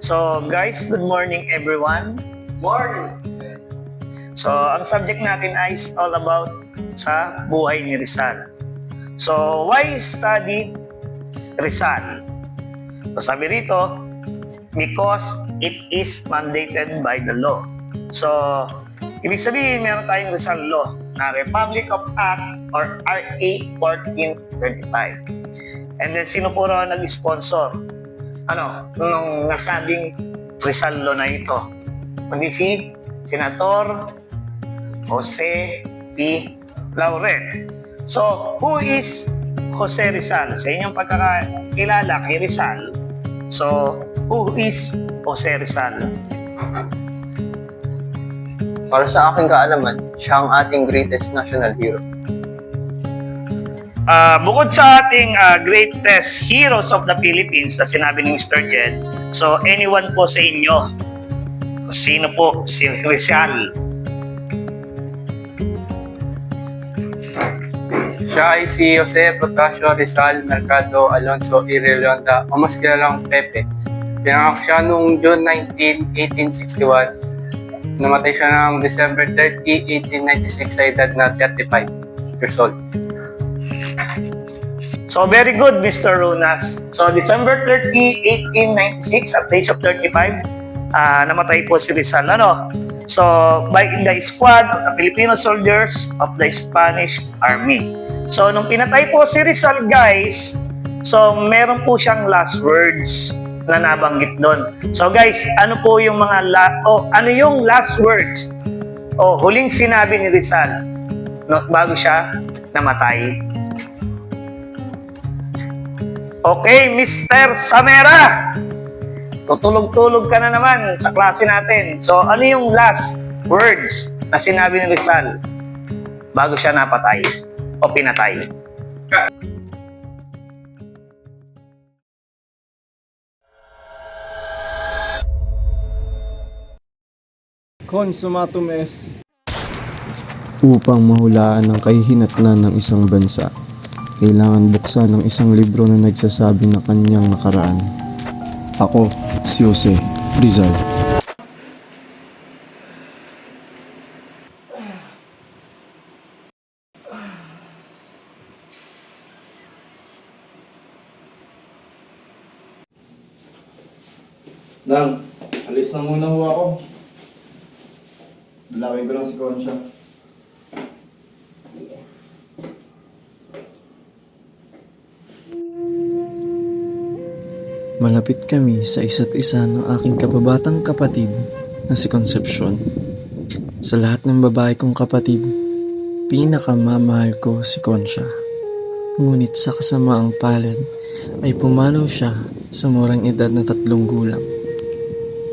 So guys, good morning everyone. Morning. So ang subject natin ay all about sa buhay ni Rizal. So why study Rizal? So sabi rito, because it is mandated by the law. So ibig sabihin meron tayong Rizal Law na Republic of Act or RA 1435. And then sino po raw nag-sponsor? Nung nasabing Rizal Law na ito? Kundi si Senator Jose P. Laurel. So, who is Jose Rizal? Sa inyong pagkakakilala kay Rizal, so, who is Jose Rizal? Para sa aking kaalaman, siya ang ating greatest national hero. Bukod sa ating greatest heroes of the Philippines na sinabi ni Mr. Jed, so anyone po sa inyo, sino po si Rizal? Siya ay si Jose Protasio Rizal Mercado Alonso Irelonda o mas kilalang Pepe. Pinanganak siya noong June 19, 1861. Namatay siya noong December 30, 1896 sa edad na 35 years old. So very good, Mr. Runas. So December 30, 1896, at the age of 35, namatay po si Rizal. So by the squad of the Filipino soldiers of the Spanish Army. So nung pinatay po si Rizal, guys, so meron po siyang last words na nabanggit doon. So guys, ano po yung mga ano yung last words o huling sinabi ni Rizal bago siya namatay? Okay, Mr. Samera, tutulog-tulog ka na naman sa klase natin. So, ano yung last words na sinabi ni Rizal bago siya napatay o pinatay? Consumatum est. Upang mahulaan ang kahihinatnan ng isang bansa, kailangan buksan ng isang libro na nagsasabi na kanyang nakaraan. Ako, si Jose Rizal. Nang, alis na muna ho ako. Dalawin ko lang si Concha. Malapit kami sa isa't isa ng aking kababatang kapatid na si Concepcion. Sa lahat ng babae kong kapatid, pinakamamahal ko si Concha. Ngunit sa kasamaang palad ay pumanaw siya sa murang edad na 3 gulang.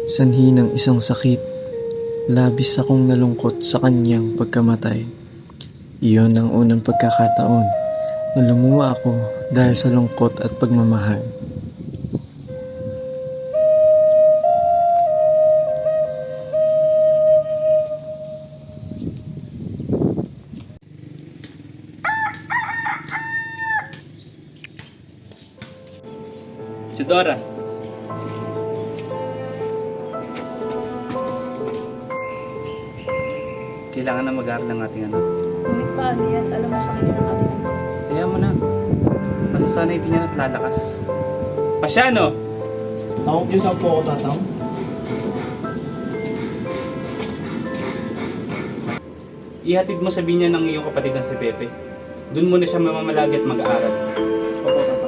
Sanhi ng isang sakit, labis akong nalungkot sa kanyang pagkamatay. Iyon ang unang pagkakataon na lumuha ako dahil sa lungkot at pagmamahal. Chudora. Kailangan na mag-aaral ng ating anak. Ngunit paano yan? Alam mo sa akin ng ating anak. Kaya mo na. Masasanay din yan at lalakas. Pasyano! Takot yun sa po ako tatang. Ihatid mo sa binya ng iyong kapatid na si Pepe. Doon mo na siya mamamalagi at mag-aaral. Opo tatang.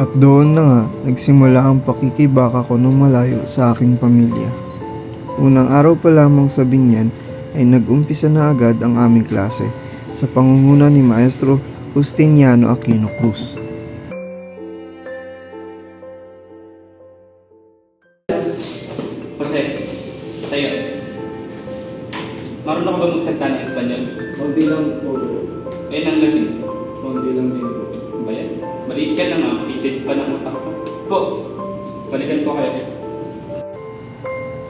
At doon na nga, nagsimula ang pakikibaka ko ng malayo sa aking pamilya. Unang araw pa lamang sa binyan ay nag-umpisa na agad ang aming klase sa pangunguna ni Maestro Justiniano Aquino Cruz. Jose, tayo. Marunong ka ba magsalita ng Espanyol? Konti lang po. Eh, nang Latin. Konti lang din po. Ba yan? Maliit ka lang Fitted pa ng utak ko. Po, balikan ko kayo.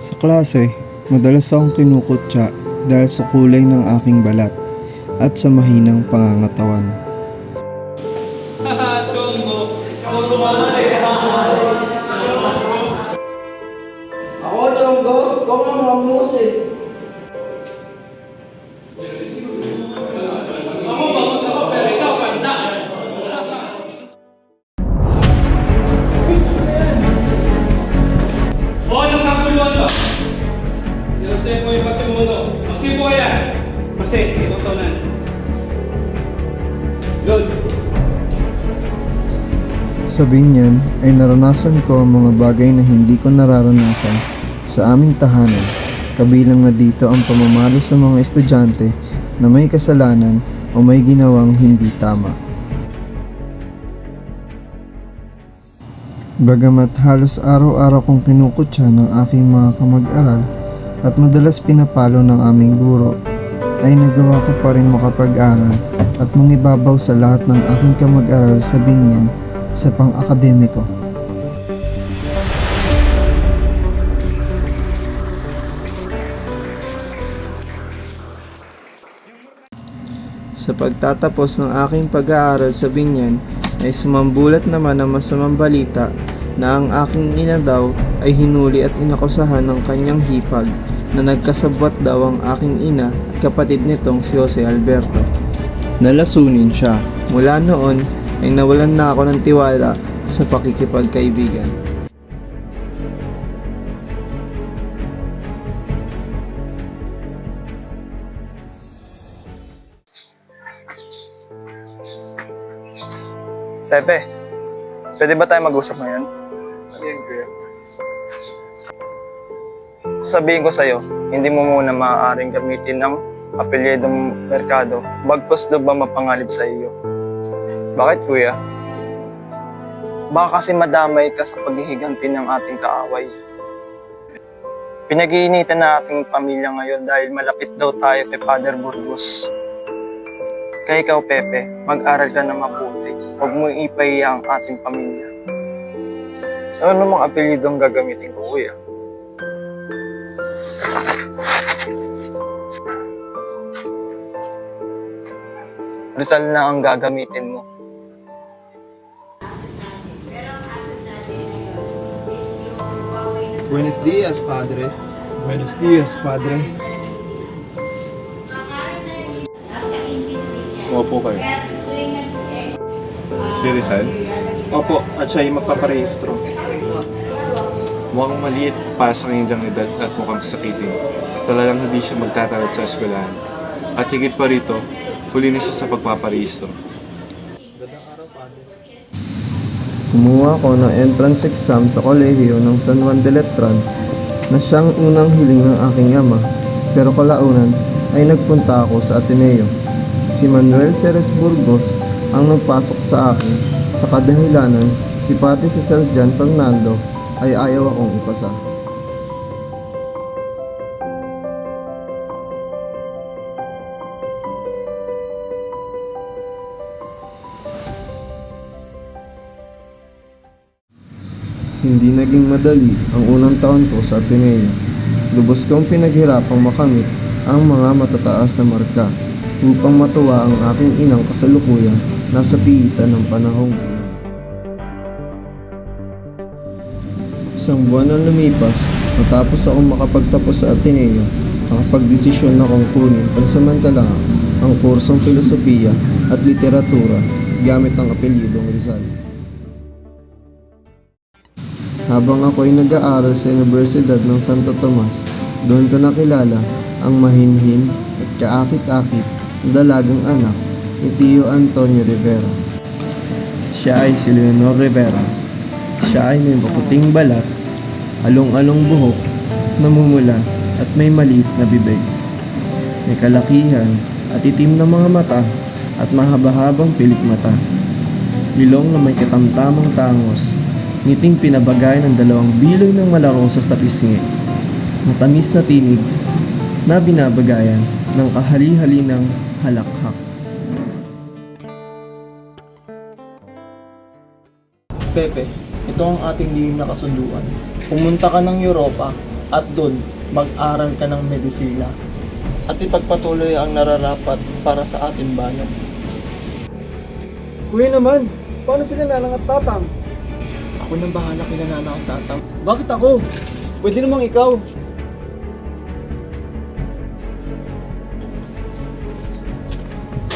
Sa klase, madalas akong kinukutya dahil sa kulay ng aking balat at sa mahinang pangangatawan. Haha, Chongo! Ako, Chonggo. Ikaw nga mga musik. Ako, bangus ako, pero ikaw, kanda! O, anong kaguluhan to? Si Jose po yung pasimuno. Magsipo kaya! Kasi, dito sa unan. Good. Sa Binyan ay naranasan ko ang mga bagay na hindi ko nararanasan sa aming tahanan, kabilang na dito ang pamamalo sa mga estudyante na may kasalanan o may ginawang hindi tama. Bagamat halos araw-araw kong kinukutya ng aking mga kamag-aral at madalas pinapalo ng aming guro, ay nagawa ko pa rin makapag-aral at mangibabaw sa lahat ng aking kamag-aral sa Binyan sa pang-akademiko. Sa pagtatapos ng aking pag-aaral sa Binyan ay sumambulat naman ang masamang balita na ang aking ina daw ay hinuli at inakusahan ng kanyang hipag na nagkasabwat daw ang aking ina at kapatid nitong si Jose Alberto. Nalasunin siya. Mula noon ay nawalan na ako ng tiwala sa pakikipagkaibigan. Pepe, pwede ba tayo mag-usap ngayon? Ano yan, kuya? Sabihin ko sa'yo, hindi mo muna maaaring gamitin ang apelyedong Mercado, bagkus do ba mapangalip sa iyo? Bakit, kuya? Baka kasi madamay ka sa paghihiganti ng ating kaaway. Pinag-iinitan na ating pamilya ngayon dahil malapit daw tayo kay Father Burgos. Kaya ikaw, Pepe, mag-aral ka na mabuti. Huwag mo ipahiya ang ating pamilya. Ano namang apelyido ang gagamitin ko, kuya? Rizal na ang gagamitin mo. Buenos dias, Padre. Buenos dias, Padre. Opo kayo. Si Rizal? Opo, at siya ay magpaparehistro. Mukhang maliit para sa kanyang edad at mukhang sakitin. Talagang hindi siya magtatalat sa eskwelahan. At higit pa rito, huli na siya sa pagpaparehistro. Kumuha ko ng entrance exam sa kolehiyo ng San Juan de Letran na siyang unang hiling ng aking ama, pero kalaunan ay nagpunta ako sa Ateneo. Si Manuel Ceres Burgos ang nagpasok sa akin sa kadahilanan si pati si Sir John Fernando ay ayaw akong ipasa. Hindi naging madali ang unang taon ko sa Ateneo. Lubos kong pinaghirapang makamit ang mga matataas na marka upang matuwa ang aking inang kasalukuyan nasa piitan ng panahong iyon. Isang buwan ang lumipas matapos akong makapagtapos sa Ateneo, nakapagdesisyon akong kunin pansamantala ang kursong filosofiya at literatura gamit ang apelyidong Rizal. Habang ako'y nag-aaral sa Universidad ng Santo Tomas, doon ko nakilala ang mahinhin at kaakit-akit na dalagang anak ni Tio Antonio Rivera. Siya ay si Leonor Rivera. Siya ay may maputing balat, along-along buhok, namumula at may maliit na bibig. May kalakihan at itim na mga mata at mahaba-habang pilik mata. Ilong na may katamtamang tangos, ngiting pinabagay ng dalawang biloy ng malarong sa tapisngi. Matamis na tinig na binabagayan ng kahali-halinang halakhak. Pepe, ito ang ating lihim na kasunduan. Pumunta ka ng Europa at doon mag-aral ka ng medisina at ipagpatuloy ang nararapat para sa ating bayan. Kuya naman, paano sila Nanang at Tatang? Ako nang bahala kina Nanang at Tatang. Bakit ako? Pwede namang ikaw.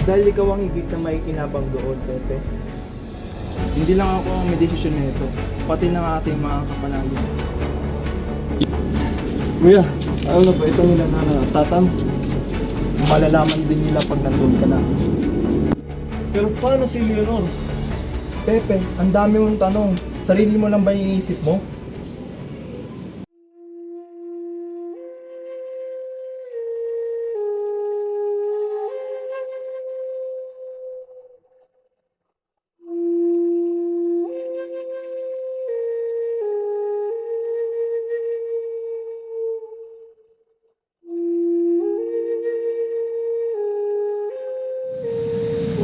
Dahil ikaw ang higit na may kinabang doon, Pepe. Hindi lang ako ang may desisyon nito, pati ng ating mga kapanalig. Kuya, ano na ba ito nila Nanang at Tatang? Malalaman din nila pag nandun ka na. Pero paano si Leonor? Pepe, ang dami mong tanong. Sarili mo lang ba iniisip mo?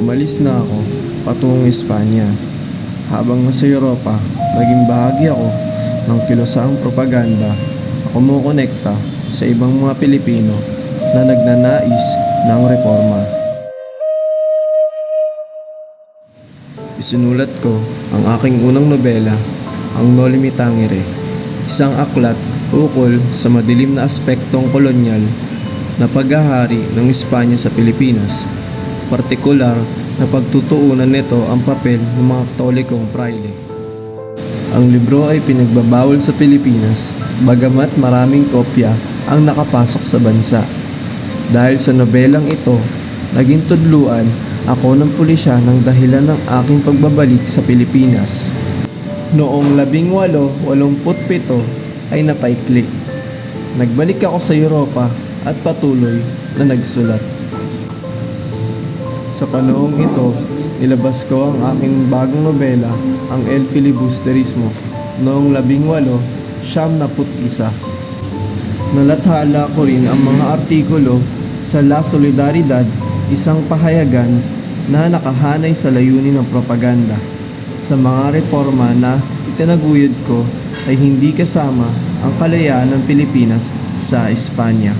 Umalis na ako patungong Espanya. Habang nasa Europa, naging bahagi ako ng kilusaang propaganda na kumukonekta sa ibang mga Pilipino na nagnanais ng reforma. Isinulat ko ang aking unang nobela, ang Noli Me Tangere, isang aklat ukol sa madilim na aspektong kolonyal na paghahari ng Espanya sa Pilipinas. Partikular na pagtutuunan nito ang papel ng mga Katolikong praile. Ang libro ay pinagbabawal sa Pilipinas, bagamat maraming kopya ang nakapasok sa bansa. Dahil sa nobelang ito, naging tudluan ako ng pulisya ng dahilan ng aking pagbabalik sa Pilipinas. Noong 1887 ay napaikli. Nagbalik ako sa Europa at patuloy na nagsulat. Sa panahong ito, nilabas ko ang aking bagong nobela, ang El Filibusterismo, noong 1891. Nalathala ko rin ang mga artikulo sa La Solidaridad, isang pahayagan na nakahanay sa layunin ng propaganda. Sa mga reforma na itinaguyod ko ay hindi kasama ang kalayaan ng Pilipinas sa Espanya.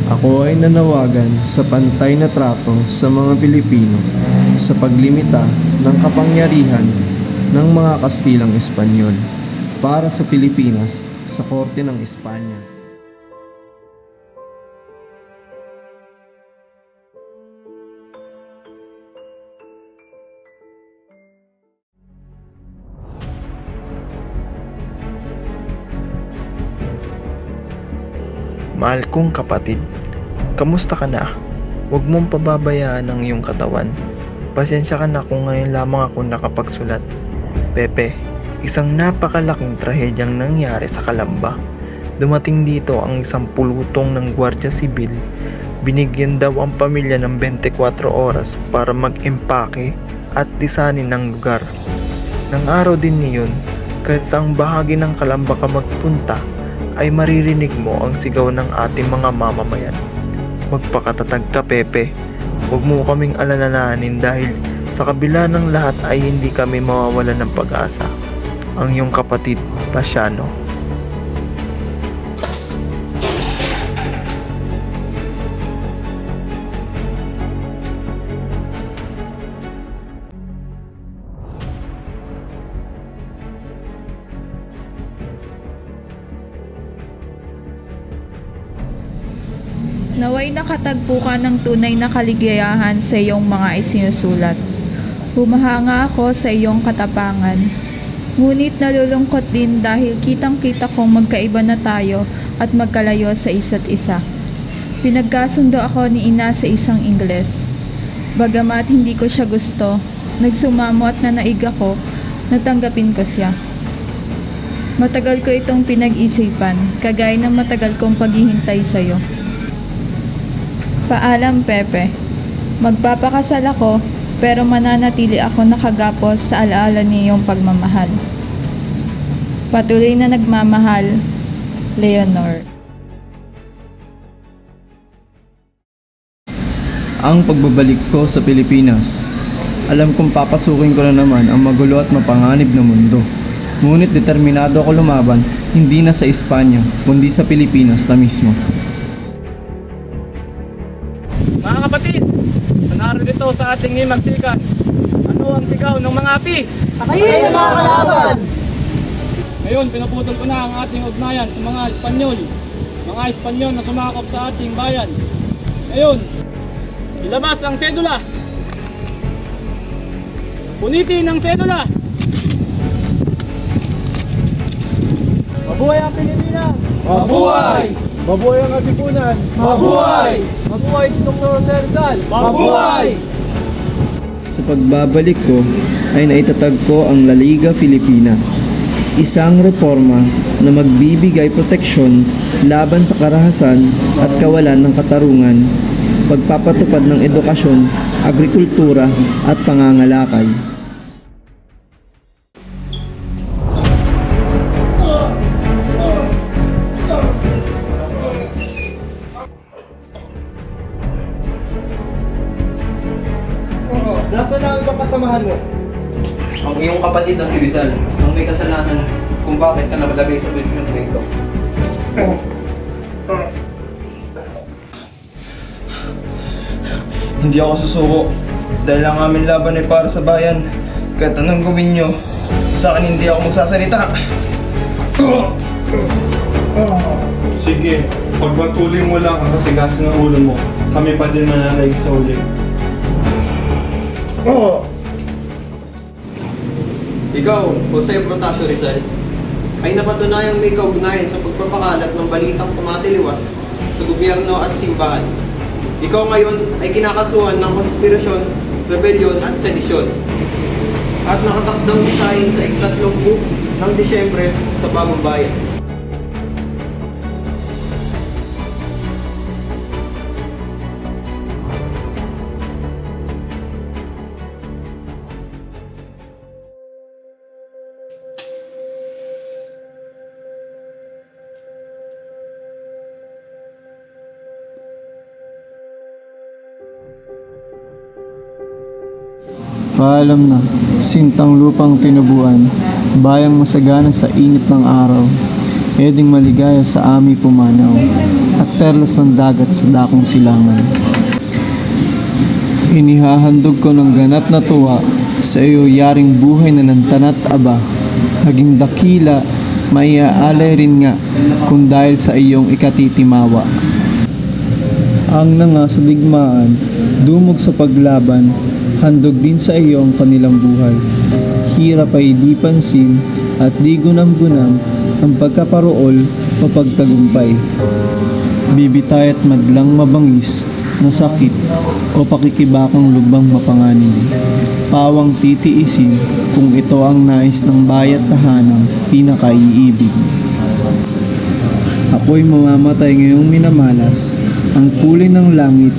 Ako ay nanawagan sa pantay na trato sa mga Pilipino sa paglimita ng kapangyarihan ng mga Kastilang Espanyol para sa Pilipinas sa Korte ng Espanya. Mahal kong kapatid, kamusta ka na? Huwag mong pababayaan ang iyong katawan. Pasensya ka na kung ngayon lamang ako nakapagsulat. Pepe, isang napakalaking trahedyang nangyari sa Calamba. Dumating dito ang isang pulutong ng Guardia Sibil. Binigyan daw ang pamilya ng 24 oras para mag-empake at lisanin ang lugar. Nang araw din niyon, kahit saang bahagi ng Calamba ka magpunta, ay maririnig mo ang sigaw ng ating mga mamamayan. Magpakatatag ka, Pepe. Huwag mo kaming alalahanin dahil sa kabila ng lahat ay hindi kami mawawalan ng pag-asa. Ang iyong kapatid, Pasiano. Naway nakatagpo ka ng tunay na kaligayahan sa iyong mga isinusulat. Humahanga ako sa iyong katapangan. Ngunit nalulungkot din dahil kitang-kita kong magkaiba na tayo at magkalayo sa isa't isa. Pinagkasundo ako ni Ina sa isang Ingles. Bagamat hindi ko siya gusto, nagsumamo at nanaig ako, natanggapin ko siya. Matagal ko itong pinag-isipan, kagaya ng matagal kong paghihintay sa'yo. Paalam, Pepe. Magpapakasal ako, pero mananatili ako nakagapos sa alaala niyong pagmamahal. Patuloy na nagmamahal, Leonor. ang pagbabalik ko sa Pilipinas. Alam kong papasukin ko na naman ang magulo at mapanganib na mundo. Ngunit determinado ako lumaban, hindi na sa Espanya, kundi sa Pilipinas na mismo. Mga kapatid, narito sa ating himagsikan. Ano ang sigaw ng mga api? Patayin ang mga kalaban! Ngayon, pinuputol ko na ang ating ugnayan sa mga Espanyol. Mga Espanyol na sumakop sa ating bayan. Ngayon, ilabas ang sedula. Punitin ang sedula. Mabuhay ang Pilipinas! Mabuhay! Mabuhay ang Katipunan! Mabuhay! Mabuhay Dr. Rizal! Mabuhay! Sa pagbabalik ko ay naitatag ko ang La Liga Filipina, isang reforma na magbibigay proteksyon laban sa karahasan at kawalan ng katarungan, pagpapatupad ng edukasyon, agrikultura at pangangalakal. Nasaan na ang ibang kasamahan mo? Ang iyong kapatid na si Rizal, ang may kasalanan kung bakit ka namalagay sa posisyon na ito. Hindi ako susuko dahil ang aming laban ay para sa bayan. Kahit anong gawin nyo, sa akin hindi ako magsasalita. Sige, pagpatuloy mo lang ang katigasan ng ulo mo, kami pa din mananaig sa uli. Ikaw, Jose Protasio Rizal, ay napatunayang may kaugnayan sa pagpapakalat ng balitang tumatiliwas sa gobyerno at simbahan. Ikaw ngayon ay kinakasuhan ng konspirasyon, rebelyon at sedisyon. At nakatakdang bisahin sa ika-30 ng Disyembre sa Bagong Bayan. Paalam na, sintang lupang tinubuan, bayang masagana sa init ng araw, eding maligaya sa ami pumanaw, at perlas ng dagat sa dakong silangan. Inihahandog ko ng ganap na tuwa sa iyo yaring buhay na nantanat aba, naging dakila, maiaalay rin nga kung dahil sa iyong ikatitimawa. Ang nanga sa digmaan, dumog sa paglaban, handog din sa iyo ang kanilang buhay. Hirap ay di pansin at di gunam-gunam ang pagkaparool o pagtagumpay. Bibitay at madlang mabangis na sakit o pakikibakang lubang mapanganib. Pawang titiisin kung ito ang nais ng bayat tahanang pinakaiibig. Ako'y mamamatay ngayong minamalas, ang kulay ng langit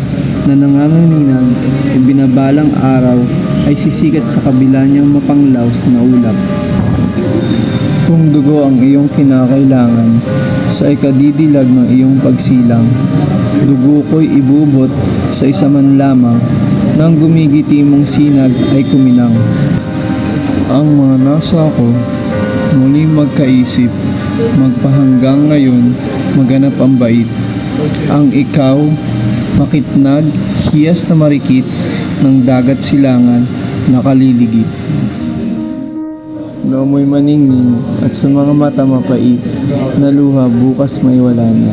na nanganganinang o binabalang araw ay sisikat sa kabila niyang mapanglaos na ulap. Kung dugo ang iyong kinakailangan sa ikadidilag ng iyong pagsilang, dugo ko'y ibubot sa isa man lamang nang gumigiti mong sinag ay kuminang. Ang mga nasa ko muling magkaisip, magpahanggang ngayon maganap ang bait. Ang ikaw, makitnag, hiyas na marikit ng dagat silangan nakaliligit. Noomoy maningning at sa mga mata mapait na luha bukas may wala na.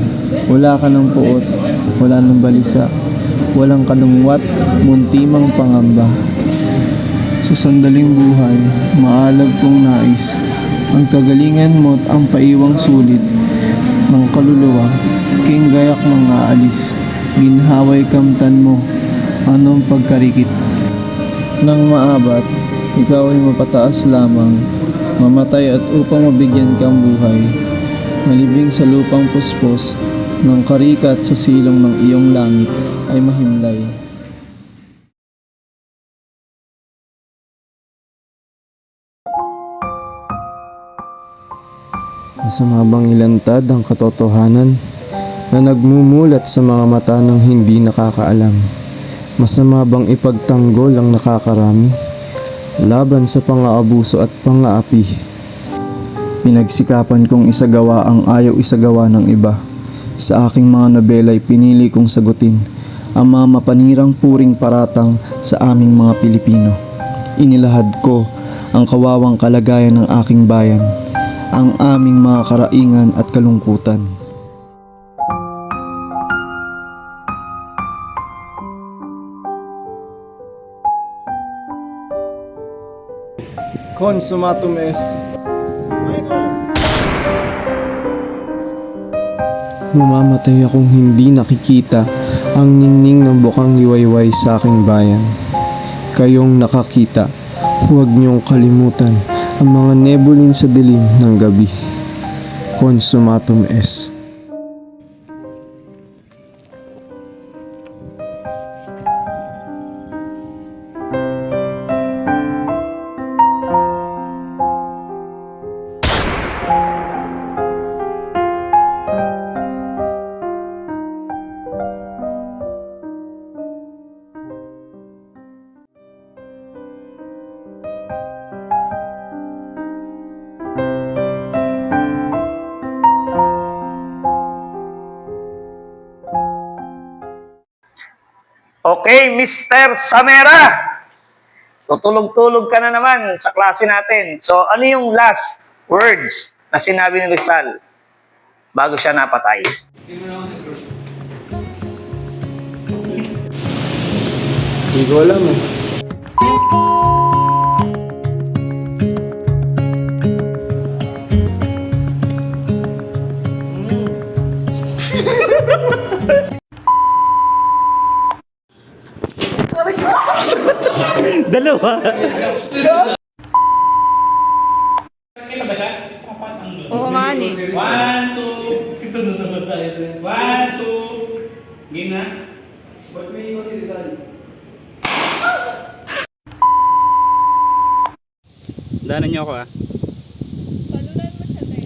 Wala ka ng puot, wala ng balisa, walang kadungwat, muntimang pangamba. Sa sandaling buhay, maalab kong nais, ang kagalingan mo't ang paiwang sulit ng kaluluwa, king gayak mga alis, ginhaway kamtan mo, anong pagkarikit. Nang maabat, ikaw ay mapataas lamang, mamatay at upang mabigyan kang buhay, malibing sa lupang puspos, ng karikat sa silong ng iyong langit ay mahimlay. Masama bang ilantad ang katotohanan na nagmumulat sa mga mata ng hindi nakakaalam? Masama bang ipagtanggol ang nakakarami laban sa pang-aabuso at pang-aapi? Pinagsikapan kong isagawa ang ayaw isagawa ng iba. Sa aking mga nobela'y pinili kong sagutin ang mga mapanirang puring paratang sa aming mga Pilipino. Inilahad ko ang kawawang kalagayan ng aking bayan, ang aming mga karaingan at kalungkutan. Consumatum est. Mamamatay akong hindi nakikita ang ningning ng bukang liwayway sa aking bayan. Kayong nakakita, huwag niyong kalimutan ang mga nebulin sa dilim ng gabi. Consumatum est. Okay, Mr. Samera! Tutulog-tulog ka na naman sa klase natin. So, ano yung last words na sinabi ni Rizal bago siya napatay? Hindi ko alam eh. Oo nga ni. 1, 2. Ito na naman tayo sa 1, 2. Game na? Ba't may iwas si Rizal? Danan niyo ako ah. Palulan mo siya, Tay.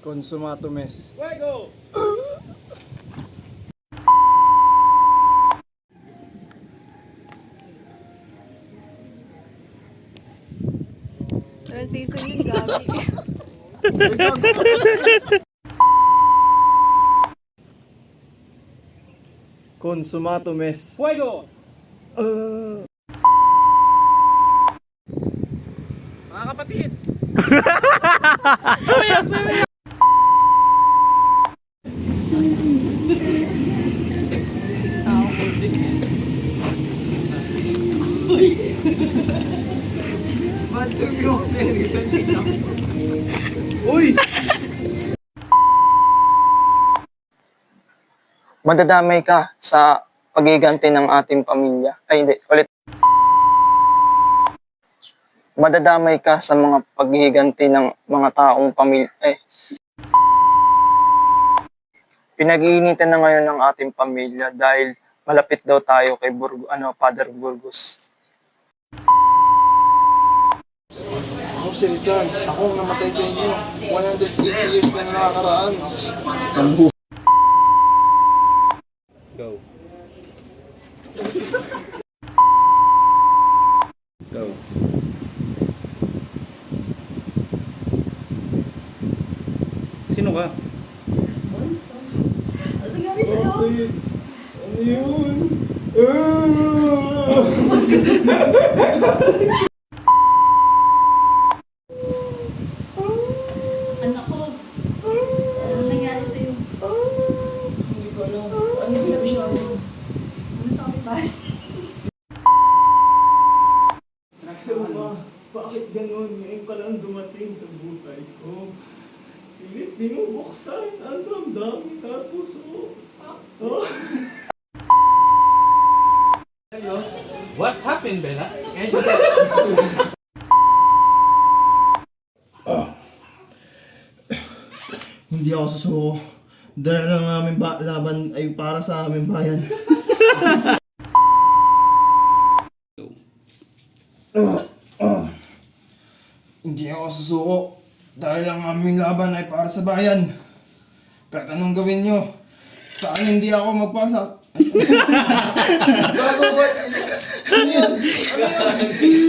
Consumatum est. Transition yung gabi. Consumatum est. Fuego! Madadamay ka sa pagiganti ng ating pamilya. Ay, hindi. Ulit. Madadamay ka sa mga paghihiganti ng mga taong pamilya. Pinag-iinitan na ngayon ng ating pamilya dahil malapit daw tayo kay Father Burgos. Ako si Rizal. Ako ang namatay sa inyo. 180 years na nakakaraan. Go. Go. Sino ka? Anak ko, anong nangyari sa'yo? Hindi ko alam. Ano sinabi siya ako? Ano sabi ba? Bakit ganun? Ngayon ka lang dumating sa buhay ko. Pilit binubuksan ang damdamin at puso. What happened, Bella? Hindi ako susuko. Dahil ang aming laban ay para sa aming bayan. Hindi ako susuko. Dahil ang aming laban ay para sa bayan. Kahit anong gawin nyo, saan hindi ako magpasa... Bago ba? Ano yun? Ano yun?